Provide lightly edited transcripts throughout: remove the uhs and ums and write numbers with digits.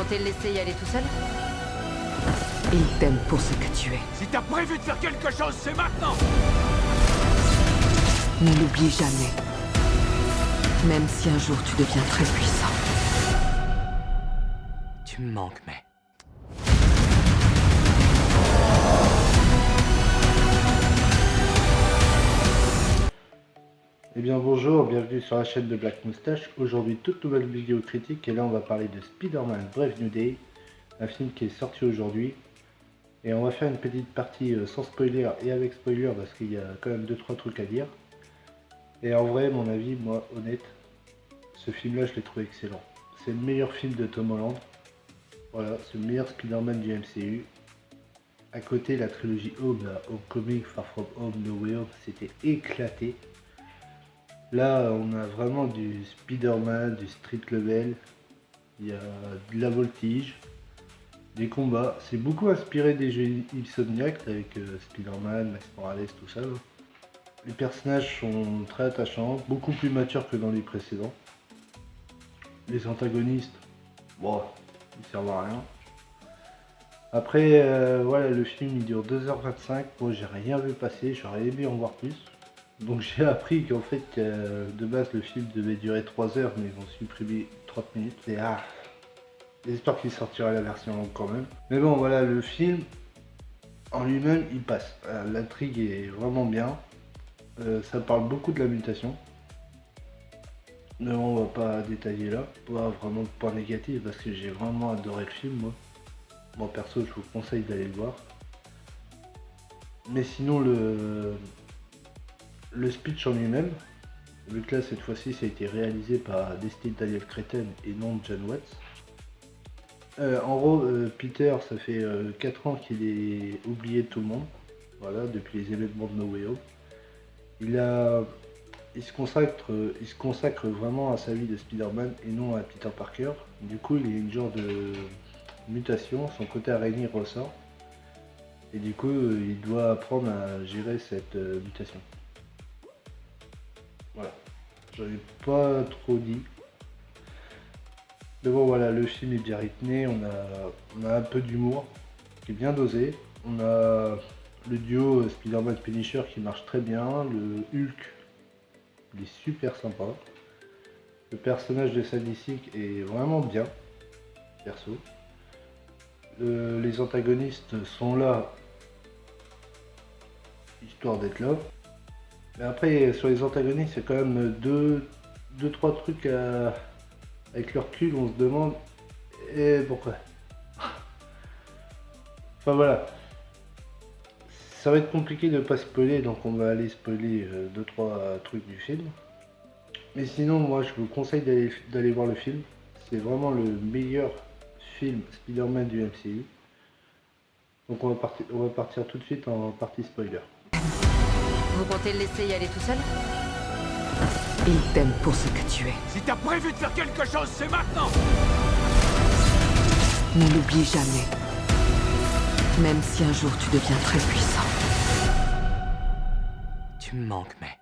comptez le laisser y aller tout seul? Il t'aime pour ce que tu es. Si t'as prévu de faire quelque chose, c'est maintenant! Ne l'oublie jamais. Même si un jour tu deviens très puissant. Tu me manques, mais... Eh bien bonjour, bienvenue sur la chaîne de Black Moustache. Aujourd'hui toute nouvelle vidéo critique et là on va parler de Spider-Man Brave New Day, un film qui est sorti aujourd'hui. Et on va faire une petite partie sans spoiler et avec spoiler parce qu'il y a quand même 2-3 trucs à dire. Et en vrai, mon avis, moi honnête, ce film là je l'ai trouvé excellent. C'est le meilleur film de Tom Holland. Voilà, c'est le meilleur Spider-Man du MCU. À côté, la trilogie Home, la Homecoming, Far From Home, No Way Home, c'était éclaté. Là, on a vraiment du Spider-Man, du street level, il y a de la voltige, des combats. C'est beaucoup inspiré des jeux Insomniac avec Spider-Man, Max Morales, tout ça. Là. Les personnages sont très attachants, beaucoup plus matures que dans les précédents. Les antagonistes, bon, ils servent à rien. Après, voilà, le film il dure 2h25, moi j'ai rien vu passer, j'aurais aimé en voir plus. Donc j'ai appris qu'en fait, de base le film devait durer 3 heures, mais ils ont supprimé 30 minutes. Et j'espère qu'il sortira la version longue quand même. Mais bon, voilà, le film en lui-même, il passe. L'intrigue est vraiment bien. Ça parle beaucoup de la mutation. Mais bon, on va pas détailler là. Pas vraiment de points négatifs, parce que j'ai vraiment adoré le film, moi. Moi perso, je vous conseille d'aller le voir. Mais sinon, le speech en lui-même, vu que là cette fois-ci ça a été réalisé par Destin Daniel Cretton et non John Watts. En gros, Peter, ça fait 4 ans qu'il est oublié de tout le monde, voilà, depuis les événements de No Way Home. Il se consacre vraiment à sa vie de Spider-Man et non à Peter Parker. Du coup, il y a une genre de mutation, son côté araignée ressort. Et du coup, il doit apprendre à gérer cette mutation. Voilà, j'en ai pas trop dit. Mais bon voilà, le film est bien rythmé, on a un peu d'humour qui est bien dosé. On a le duo Spider-Man Punisher qui marche très bien, le Hulk il est super sympa. Le personnage de Sadistic est vraiment bien, perso. Les antagonistes sont là, histoire d'être là. Mais après, sur les antagonistes, il y a quand même deux, trois trucs avec leur recul, on se demande et pourquoi. Enfin voilà. Ça va être compliqué de ne pas spoiler, donc on va aller spoiler 2-3 trucs du film. Mais sinon, moi je vous conseille d'aller voir le film. C'est vraiment le meilleur film Spider-Man du MCU. Donc on va partir tout de suite en partie spoiler. Vous comptez le laisser y aller tout seul? Il t'aime pour ce que tu es. Si t'as prévu de faire quelque chose, c'est maintenant! Ne l'oublie jamais. Même si un jour tu deviens très puissant. Tu me manques, mais...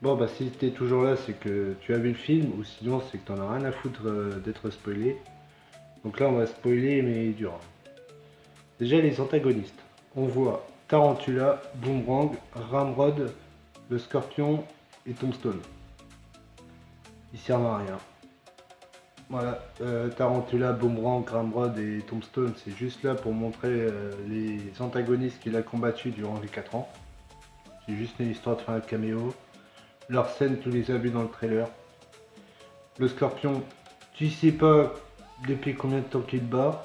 Bon bah si t'es toujours là, c'est que tu as vu le film, ou sinon c'est que t'en as rien à foutre d'être spoilé. Donc là on va spoiler mais dur. Déjà les antagonistes. On voit Tarantula, Boomerang, Ramrod, le Scorpion et Tombstone. Ils servent à rien. Voilà, Tarantula, Boomerang, Ramrod et Tombstone, c'est juste là pour montrer les antagonistes qu'il a combattus durant les 4 ans. C'est juste une histoire de faire un caméo. Leur scène, tu les as vus dans le trailer. Le Scorpion, tu sais pas depuis combien de temps qu'il bat.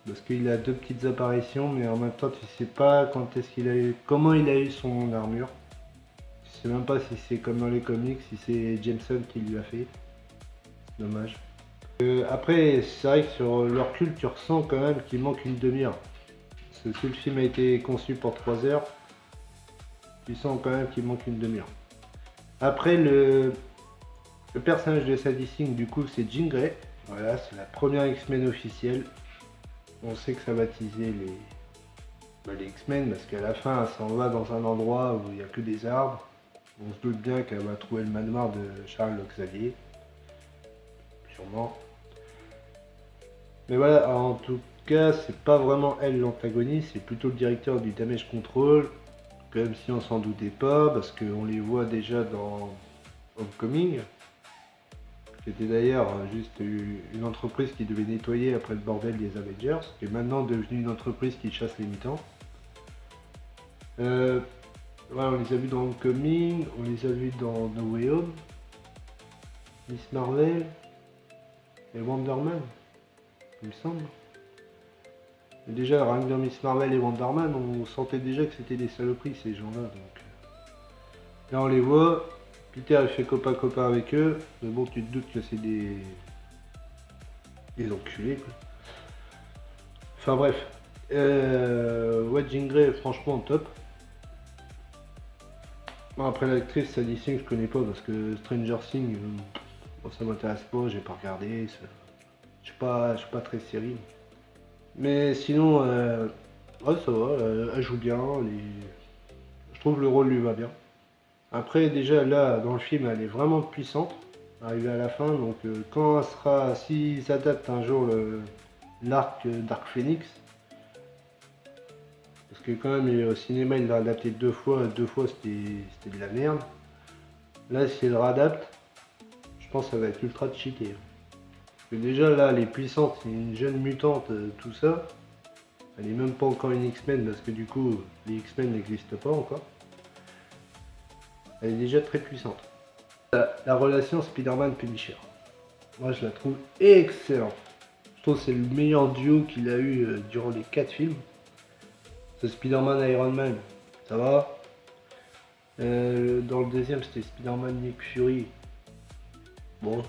Parce qu'il a 2 petites apparitions, mais en même temps tu sais pas quand est-ce qu'il a eu, comment il a eu son armure. Tu sais même pas si c'est comme dans les comics, si c'est Jameson qui lui a fait. Dommage. Après, c'est vrai que sur le recul, tu ressens quand même qu'il manque une demi-heure. Parce que si le film a été conçu pour 3 heures, tu sens quand même qu'il manque une demi-heure. Après, le personnage de Sadie Sink, du coup, c'est Jean Grey. Voilà, c'est la première X-Men officielle. On sait que ça va teaser les X-Men parce qu'à la fin, elle s'en va dans un endroit où il n'y a que des arbres. On se doute bien qu'elle va trouver le manoir de Charles Xavier. Sûrement. Mais voilà, en tout cas, c'est pas vraiment elle l'antagoniste, c'est plutôt le directeur du Damage Control. Comme si on s'en doutait pas, parce qu'on les voit déjà dans Homecoming. C'était d'ailleurs juste une entreprise qui devait nettoyer après le bordel des Avengers, qui est maintenant devenue une entreprise qui chasse les mutants. Voilà, on les a vus dans Homecoming, on les a vus dans No Way Home, Miss Marvel et Wonder Man, il me semble. Et déjà, rien que dans Miss Marvel et Wonder Man, on sentait déjà que c'était des saloperies ces gens-là. Donc là, on les voit. Peter il fait copain avec eux, mais bon, tu te doutes que c'est des enculés, quoi. Enfin bref, ouais, Jean Grey, franchement top. Bon, après l'actrice Sadie Sink, je connais pas parce que Stranger Things, bon, ça m'intéresse pas, j'ai pas regardé. Je suis pas très série. Mais sinon, ouais, ça va, elle joue bien. Je trouve le rôle lui va bien. Après, déjà là, dans le film, elle est vraiment puissante, arrivée à la fin. Donc, quand elle sera, s'ils adaptent un jour l'arc Dark Phoenix, parce que quand même au cinéma il l'a adapté deux fois c'était de la merde. Là, si elle le réadapte, je pense que ça va être ultra cheaté. Parce que déjà là, elle est puissante, c'est une jeune mutante, tout ça. Elle est même pas encore une X-Men parce que du coup, les X-Men n'existent pas encore. Elle est déjà très puissante. La relation Spider-Man-Punisher. Moi, je la trouve excellente. Je trouve que c'est le meilleur duo qu'il a eu durant les 4 films. Ce Spider-Man Iron Man, ça va. Dans le deuxième, c'était Spider-Man Nick Fury. Bon.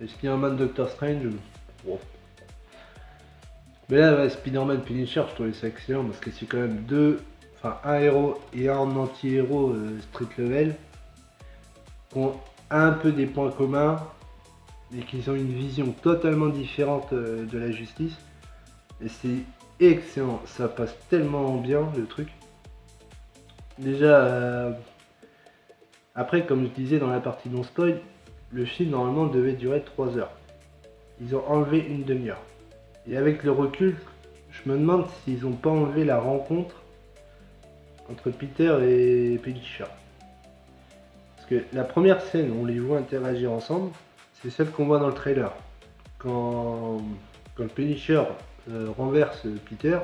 Et Spider-Man Doctor Strange, bon. Mais là, ouais, Spider-Man Punisher, je trouvais ça excellent parce que c'est quand même un héros et un anti-héros street level qui ont un peu des points communs mais qui ont une vision totalement différente de la justice. Et c'est excellent, ça passe tellement bien le truc. Déjà, après, comme je disais dans la partie non spoil, le film normalement devait durer 3 heures. Ils ont enlevé une demi-heure. Et avec le recul, je me demande s'ils n'ont pas enlevé la rencontre entre Peter et Punisher. Parce que la première scène où on les voit interagir ensemble, c'est celle qu'on voit dans le trailer. Quand le Punisher renverse Peter,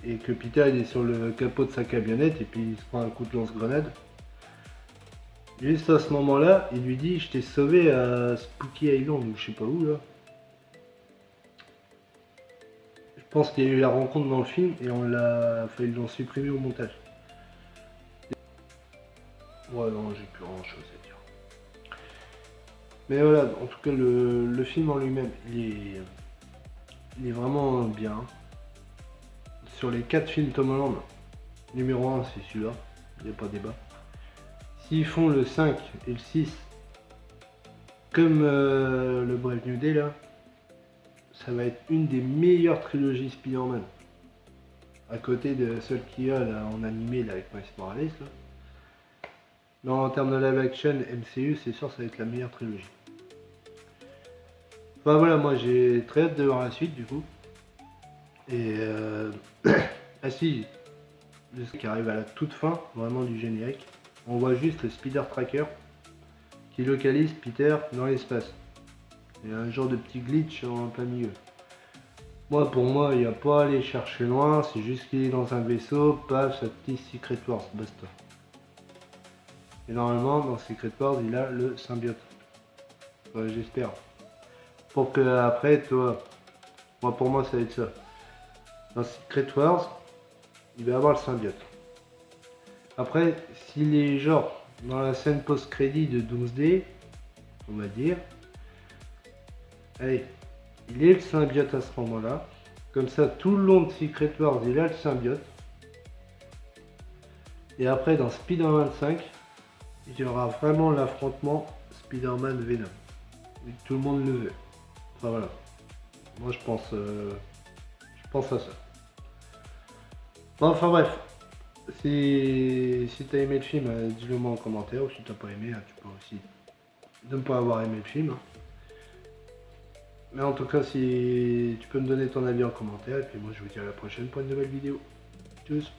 et que Peter il est sur le capot de sa camionnette et puis il se prend un coup de lance-grenade. Juste à ce moment-là, il lui dit: je t'ai sauvé à Spooky Island ou je sais pas où là. Je pense qu'il y a eu la rencontre dans le film et ils l'ont supprimé au montage. Ouais, non, j'ai plus grand chose à dire. Mais voilà, en tout cas, le film en lui-même, il est vraiment bien. Sur les 4 films Tom Holland, numéro 1 c'est celui-là, il n'y a pas débat. S'ils font le 5 et le 6 comme le Brave New Day là, ça va être une des meilleures trilogies Spider-Man. À côté de celle qu'il y a là, en animé là, avec Miles Morales là. Non, en termes de live action MCU, c'est sûr ça va être la meilleure trilogie. Enfin voilà, moi j'ai très hâte de voir la suite du coup. Et ah si, ce qui arrive à la toute fin vraiment du générique, on voit juste le Spider Tracker qui localise Peter dans l'espace. Il y a un genre de petit glitch en plein milieu. Moi, pour moi, il n'y a pas à aller chercher loin, c'est juste qu'il est dans un vaisseau, paf, sa petite Secret Wars, basta. Et normalement, dans Secret Wars, il a le symbiote. Ouais, j'espère. Pour que après, toi, pour moi, ça va être ça. Dans Secret Wars, il va avoir le symbiote. Après, s'il est genre dans la scène post-crédit de Doomsday, on va dire, allez, il est le symbiote à ce moment-là. Comme ça, tout le long de Secret Wars, il a le symbiote. Et après, dans Spider-Man 5, il y aura vraiment l'affrontement Spider-Man Venom. Et tout le monde le veut. Enfin voilà. Moi, je pense à ça. Bon, enfin bref. Si t'as aimé le film, dis-le moi en commentaire, ou si t'as pas aimé, tu peux aussi ne pas avoir aimé le film. Mais en tout cas, si tu peux me donner ton avis en commentaire, et puis moi je vous dis à la prochaine pour une nouvelle vidéo. Tchuss.